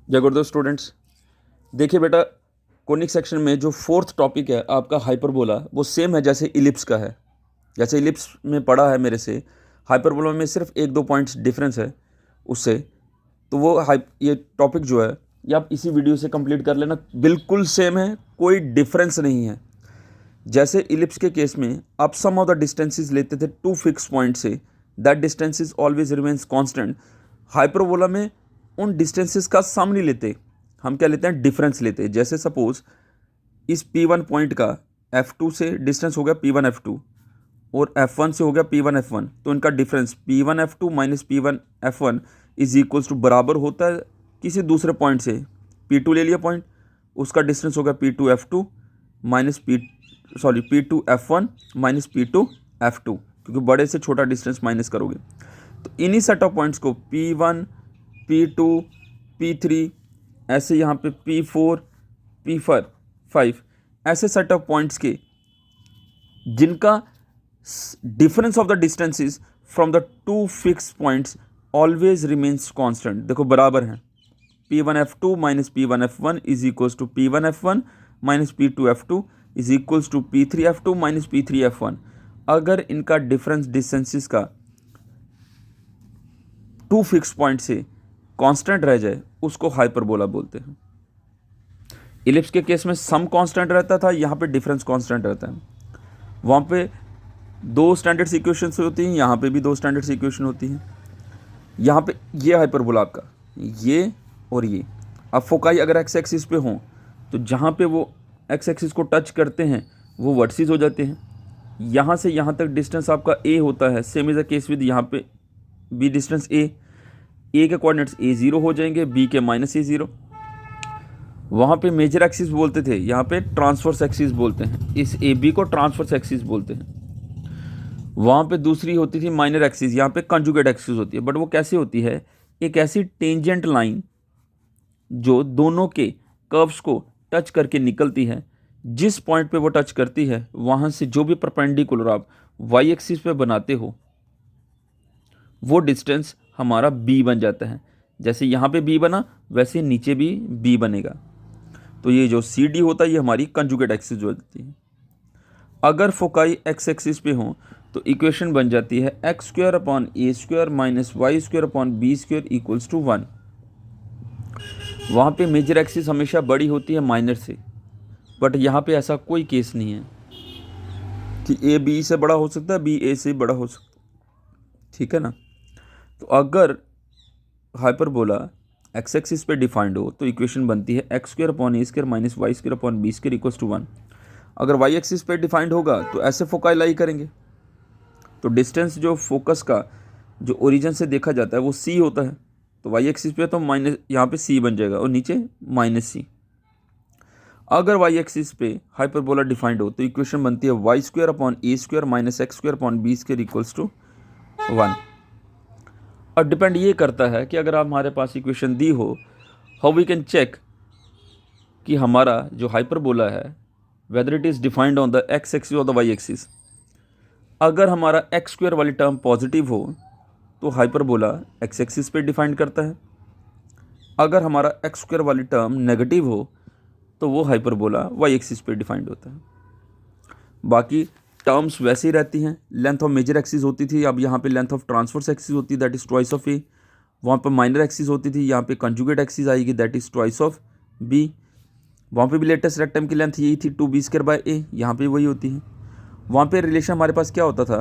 जय गुरुदेव स्टूडेंट्स। देखिए बेटा, कोनिक सेक्शन में जो फोर्थ टॉपिक है आपका हाइपरबोला, वो सेम है जैसे इलिप्स का है। जैसे इलिप्स में पढ़ा है मेरे से, हाइपरबोला में सिर्फ एक दो पॉइंट्स डिफरेंस है उससे। तो वो ये टॉपिक जो है ये आप इसी वीडियो से कंप्लीट कर लेना, बिल्कुल सेम है, कोई डिफरेंस नहीं है। जैसे इलिप्स के केस में आप सम ऑफ द डिस्टेंसेस लेते थे टू फिक्स पॉइंट से, that distances always remains constant. Hyperbola में उन डिस्टेंसेस का सम नहीं लेते, हम क्या लेते हैं, डिफरेंस लेते हैं। जैसे सपोज इस P1 पॉइंट का F2 से डिस्टेंस हो गया P1 F2 और F1 से हो गया P1 F1, तो इनका difference P1 F2 minus P1 F1 is equals to बराबर होता है किसी दूसरे पॉइंट से। P2 ले लिया पॉइंट, उसका डिस्टेंस हो गया P2 F2 minus P2 F1 minus P2 F2, क्योंकि बड़े से छोटा डिस्टेंस माइनस करोगे। तो इन्हीं सेट ऑफ पॉइंट्स को P1 P2 P3 ऐसे यहाँ पे P4 P5 ऐसे सेट ऑफ पॉइंट्स के जिनका difference of the distances from the two fix points always remains constant. देखो बराबर हैं, P1 F2 minus P1 F1 is equals to P1 F1 minus P2 F2 is equals to P3 F2 minus P3 F1। अगर इनका difference distances का two fix point से constant रह जाए उसको हाइपरबोला बोलते हैं। इलिप्स के केस में सम कांस्टेंट रहता था, यहाँ पे डिफरेंस कांस्टेंट रहता है। वहाँ पे दो स्टैंडर्ड इक्वेशंस होती हैं, यहाँ पे भी दो स्टैंडर्ड इक्वेशन होती हैं। यहाँ पे ये हाइपरबोला आपका, ये और ये। अब फोकाई अगर एक्स एक्सिस पे हों तो जहाँ पे वो एक्स एक्सिस को टच करते हैं वो वर्टिसेस हो जाते हैं। यहाँ से यहाँ तक डिस्टेंस आपका ए होता है, same is the case with यहाँ पे बी डिस्टेंस ए के कोऑर्डिनेट्स A0 हो जाएंगे, बी के माइनस A0। वहाँ पे मेजर एक्सिस बोलते थे, यहाँ पे ट्रांसवर्स एक्सिस बोलते हैं। इस AB को ट्रांसवर्स एक्सिस बोलते हैं। वहाँ पे दूसरी होती थी माइनर एक्सिस, यहाँ पे कंजुगेट एक्सिस होती है। बट वो कैसे होती है, एक ऐसी टेंजेंट लाइन जो दोनों के कर्व्स को टच करके निकलती है। जिस पॉइंट पे वो टच करती है वहाँ से जो भी परपेंडिकुलर आप वाई एक्सिस पे बनाते हो वो डिस्टेंस हमारा b बन जाता है। जैसे यहाँ पे b बना वैसे नीचे भी b बनेगा। तो ये जो CD होता है ये हमारी कंजुगेट एक्सिस हो जाती है। अगर फोकाई x एक्सिस पे हो तो इक्वेशन बन जाती है x square upon a square minus y square upon b square equals to 1। वहाँ पे मेजर एक्सिस हमेशा बड़ी होती है माइनर से, बट यहाँ पे ऐसा कोई केस नहीं है कि ए बी से बड़ा हो सकता है, बी ए से बड़ा हो सकता है। ठीक है ना। तो अगर हाइपरबोला एक्स एक्सिस पे डिफाइंड हो तो इक्वेशन बनती है x square upon a square minus y square upon b square equals to 1। अगर वाई एक्सिस पे डिफाइंड होगा तो ऐसे फोकाई लाई करेंगे। तो डिस्टेंस जो फोकस का जो ओरिजिन से देखा जाता है वो c होता है। तो वाई एक्सिस पे तो माइनस यहाँ पे c बन जाएगा और नीचे माइनस c। अगर वाई एक्सिस पे हाइपरबोला डिफाइंड हो तो इक्वेशन बनती है y square upon a square minus x square upon b square equals to 1। और डिपेंड ये करता है कि अगर आप हमारे पास इक्वेशन दी हो, हाउ वी कैन चेक कि हमारा जो हाइपरबोला है whether it is defined on the x axis और द वाई एक्सिस। अगर हमारा एक्स स्क्वायर वाली टर्म पॉजिटिव हो तो हाइपरबोला एक्स एक्सिस पे डिफाइन करता है। अगर हमारा एक्स स्क्वायर वाली टर्म नेगेटिव हो तो वो हाइपरबोला वाई एक्सिस पे डिफाइंड होता है। बाकी टर्म्स वैसे ही रहती हैं। लेंथ ऑफ मेजर एक्सिस होती थी, अब यहाँ पे लेंथ ऑफ ट्रांसवर्स एक्सिस होती है, that is twice of a. वहाँ पर माइनर एक्सिस होती थी, यहाँ पे कंजुगेट एक्सिस आएगी, that is twice of b. वहाँ पे भी लेटेस्ट रेक्टम की लेंथ यही थी 2b² बाय ए, यहाँ पे वही होती है। वहाँ पे रिलेशन हमारे पास क्या होता था,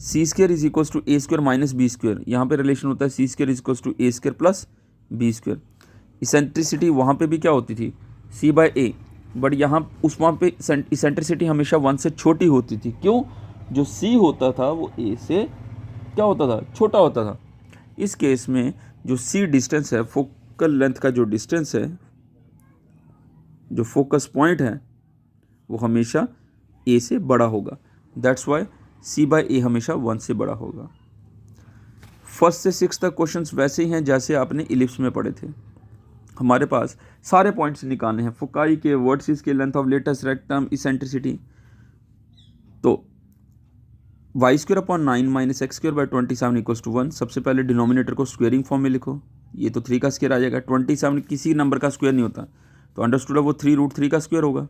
c square is equals to a square minus b square. यहाँ पे रिलेशन होता है c square is equals to a square plus b square. Eccentricity वहाँ पे भी क्या होती थी, c बाय ए, बट यहाँ वहाँ पे इसेंट्रिसिटी हमेशा 1 से छोटी होती थी। क्यों, जो c होता था वो a से क्या होता था, छोटा होता था। इस केस में जो c डिस्टेंस है, फोकल लेंथ का जो डिस्टेंस है, जो फोकस पॉइंट है, वो हमेशा a से बड़ा होगा। दैट्स वाई c बाय ए हमेशा 1 से बड़ा होगा। फर्स्ट से 6 तक क्वेश्चंस वैसे ही हैं जैसे आपने इलिप्स में पढ़े थे। हमारे पास सारे पॉइंट्स निकालने हैं, फोकाई के, वर्टिसेस के, length of latus rectum, eccentricity. तो y square upon 9 minus x square by 27 equals to 1। सबसे पहले डिनोमिनेटर को स्क्वेयरिंग फॉर्म में लिखो, ये तो 3 का स्क्वायर आ जाएगा। 27 किसी नंबर का स्क्वायर नहीं होता, तो अंडरस्टूड है वो 3√3 का स्क्वायर होगा।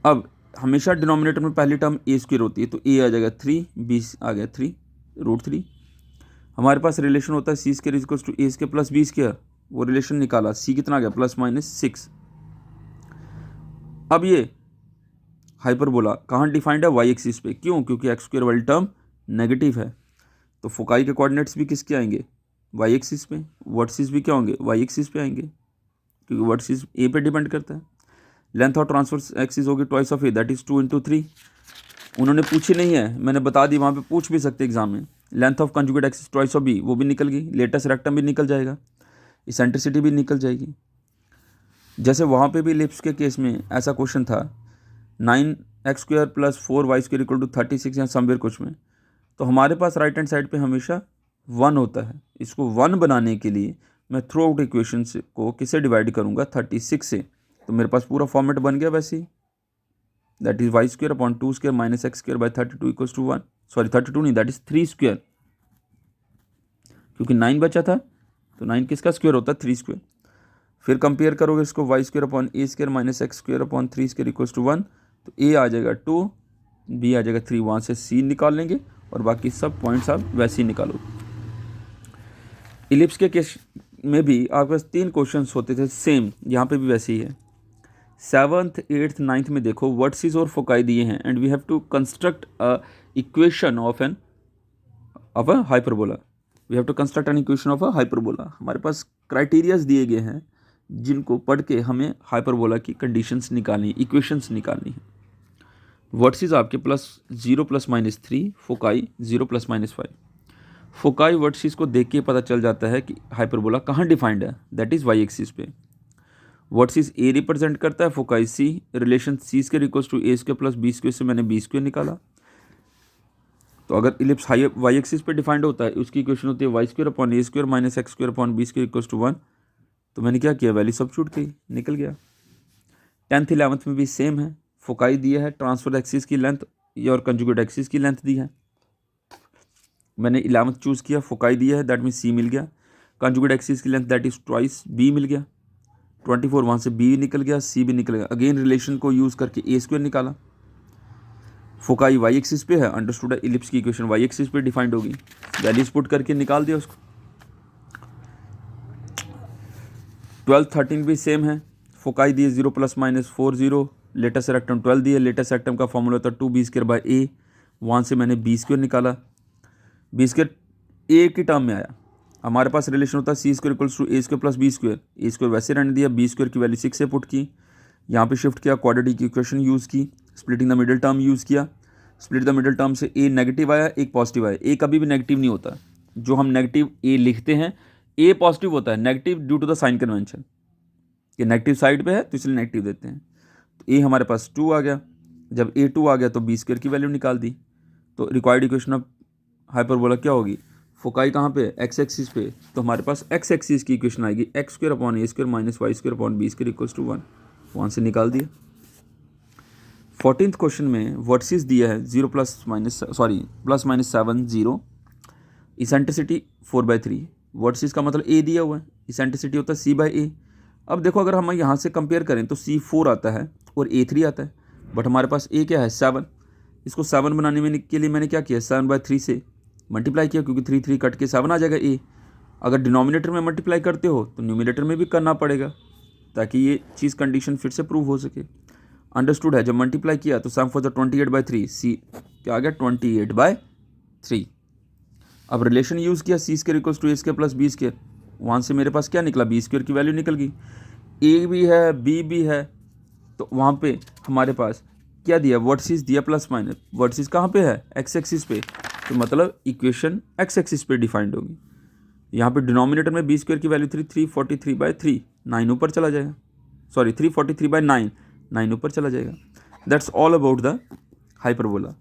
अब हमेशा डिनोमिनेटर में पहली टर्म ए स्क्वायर होती है, तो ए आ जाएगा 3, बी आ गया 3√3। हमारे पास रिलेशन होता है c square equals to a square plus b square, वो रिलेशन निकाला, सी कितना आ गया ±6। अब ये हाइपरबोला कहाँ डिफाइंड है, वाई एक्सिस पे। क्यों? क्योंकि एक्स स्क्वायर वाली टर्म नेगेटिव है, तो फोकाई के कोऑर्डिनेट्स भी किसके आएंगे, वाई एक्सिस पे। वर्टिसेस भी क्या होंगे, वाई एक्सिस पे आएंगे, क्योंकि वर्टिसेस ए पे डिपेंड करता है। लेंथ ऑफ ट्रांसवर्स एक्सिस होगी twice of A, that is 2 × 3। उन्होंने पूछी नहीं है, मैंने बता दी, वहाँ पे पूछ भी सकते एग्जाम में। Length of conjugate axis twice of b, वो भी निकल गई। लेटेस्ट रेक्टम भी निकल जाएगा, इसेंट्रिसिटी भी निकल जाएगी। जैसे वहाँ पे भी इलिप्स के केस में ऐसा क्वेश्चन था, 9x² + 4y² = 36 या समवेयर कुछ में, तो हमारे पास राइट हैंड साइड पे हमेशा 1 होता है। इसको 1 बनाने के लिए मैं थ्रू आउट इक्वेशन को किससे डिवाइड करूँगा, 36 से, तो मेरे पास पूरा फॉर्मेट बन गया वैसे ही। That is y² / 2² - x² / 32 = 1। Sorry 32 नहीं, दैट इज 3², क्योंकि 9 बचा था, तो 9 किसका स्क्वायर होता है, 3²। फिर कंपेयर करोगे इसको, y² / a² - x² / 3² = 1, तो a आ जाएगा 2, b आ जाएगा 3, वहाँ से c निकाल लेंगे और बाकी सब पॉइंट्स आप वैसे ही निकालो। इलिप्स के केस में भी आपके पास 3 क्वेश्चंस होते थे सेम, यहाँ पे भी वैसे ही है। 7th 8th 9th में देखो वर्टिसेस और फोकाई दिए हैं, and we have to construct a equation of a hyperbola. We have to construct an equation of a hyperbola. हमारे पास क्राइटेरियाज दिए गए हैं जिनको पढ़ के हमें हाइपरबोला की कंडीशंस निकालनी, इक्वेशंस निकालनी है। वर्टिसेस आपके +0 ± 3, फोकाई 0 ± 5। फोकाई वर्टिसेस को देख के पता चल जाता है कि हाइपरबोला कहाँ डिफाइंड है, दैट इज वाई एक्सिस पे। वर्टिसेस ए रिप्रेजेंट करता है, foci c, relation c square equals to a square plus b square से मैंने बी स्क्वायर निकाला। तो अगर इलिप्स हाई वाई एक्सिस पे डिफाइंड होता है, उसकी इक्वेशन होती है y² / a² - x² / b² = 1। तो मैंने क्या किया, वैल्यू सब्स्टिट्यूट की, निकल गया। 10th 11th में भी सेम है, फोकाई दिया है, ट्रांसफर एक्सिस की लेंथ और कंजुगेट एक्सिस की लेंथ दी है। मैंने 11th चूज़ किया, फोकाई दिया है, दैट मीन सी मिल गया। कंजुगेट एक्सिस की length that is twice b मिल गया। 24 वहाँ से बी निकल गया, सी भी निकल गया। अगेन रिलेशन को यूज़ करके a² निकाला। फोकाई वाई एक्सिस पे है, अंडरस्टूड है, इलिप्स की इक्वेशन वाई एक्सिस पे डिफाइंड होगी, वैल्यूज पुट करके निकाल दिया उसको। 12 13 भी सेम है, फोकाई दिए 0 ± 4 0, लेटेस्ट रेक्टम 12 दिए, लेटेस्ट रेक्टम का फॉर्मूला होता है 2b² / a, वहाँ से मैंने b² निकाला। b² a की टर्म में आया, हमारे पास रिलेशन होता है c² = a² + b², a² वैसे रहने दिया, b² की वैल्यू 6 से पुट की, यहाँ पे शिफ्ट किया, क्वाड्रेटिक की इक्वेशन यूज़ की, splitting the middle term use किया। स्प्लिट द मिडिल टर्म से a नेगेटिव आया, एक पॉजिटिव आया। a कभी भी नेगेटिव नहीं होता, जो हम नेगेटिव a लिखते हैं, a पॉजिटिव होता है, negative due to the sign convention, कि नेगेटिव साइड पे है तो इसलिए नेगेटिव देते हैं। तो a हमारे पास 2 आ गया, जब a 2 आ गया तो b² की वैल्यू निकाल दी। तो रिक्वायर्ड इक्वेशन ऑफ हाइपरबोला क्या होगी, फोकाई कहाँ पे, एक्स एक्सिस पे, तो हमारे पास एक्स एक्सिस की इक्वेशन आएगी x² / a² - y² / b² = 1, वहाँ से निकाल दिया। 14th क्वेश्चन में वर्टिसेस दिया है 0 ± 7 0, इसेंट्रिसिटी 4/3। वर्टिसेस का मतलब a दिया हुआ है, इसेंट्रिसिटी होता है c/a। अब देखो अगर हम यहाँ से कंपेयर करें तो c4 आता है और a3 आता है, बट हमारे पास a क्या है, 7। इसको 7 बनाने में के लिए मैंने क्या किया, 7/3 से मल्टीप्लाई किया, क्योंकि 3 3 कट के 7 आ जाएगा a। अगर डिनोमिनेटर में मल्टीप्लाई करते हो तो न्यूमिनेटर में भी करना पड़ेगा, ताकि ये चीज़ कंडीशन फिर से प्रूव हो सके। अंडरस्टूड है, जब मल्टीप्लाई किया तो सम फॉर द 28/3, सी क्या आ गया, 28/3। अब रिलेशन यूज़ किया, c² = a² + b², वहाँ से मेरे पास क्या निकला, b² की वैल्यू निकल गई। a भी है, b भी है, तो वहाँ पे हमारे पास क्या दिया, वर्टिसेस दिया +-। वर्टिसेस कहाँ पे है, एक्स एक्सिस पे, तो मतलब इक्वेशन एक्स एक्सिस पे डिफाइंड होगी। यहाँ पे डिनोमिनेटर में b² की वैल्यू 343/3, 9 ऊपर चला जाएगा, सॉरी 343/9, 9 ऊपर चला जाएगा। That's all about the hyperbola.